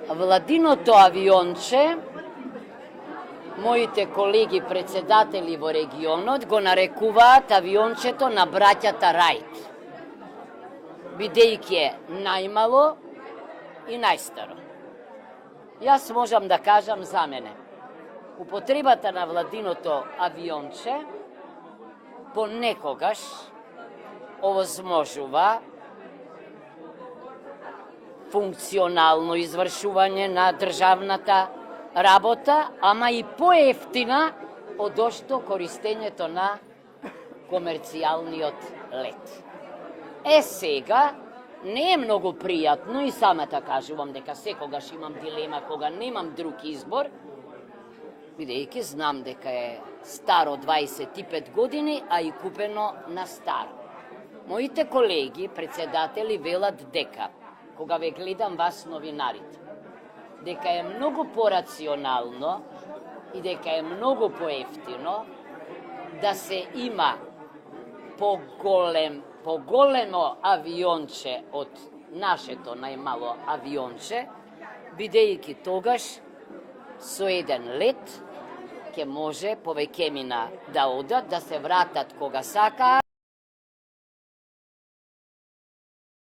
Владиното авионче, моите колеги председатели во регионот го нарекуваат авиончето на браќата Рајт, бидејќи е најмало и најстаро. Јас можам да кажам за мене. Употребата на владиното авионче понекогаш овозможува функционално извршување на државната работа, ама и поевтина од што користењето на комерцијалниот лет. Сега, не е многу пријатно и самата кажувам дека секогаш имам дилема кога немам друг избор, бидејќи знам дека е старо 25 години, а и купено на старо. Моите колеги, председатели, велат дека, кога ве гледам вас новинарите, дека е многу порационално и дека е многу поевтино да се има поголемо авионче од нашето најмало авионче, бидејќи тогаш со еден лет ќе може повеќемина да одат, да се вратат кога сакаат.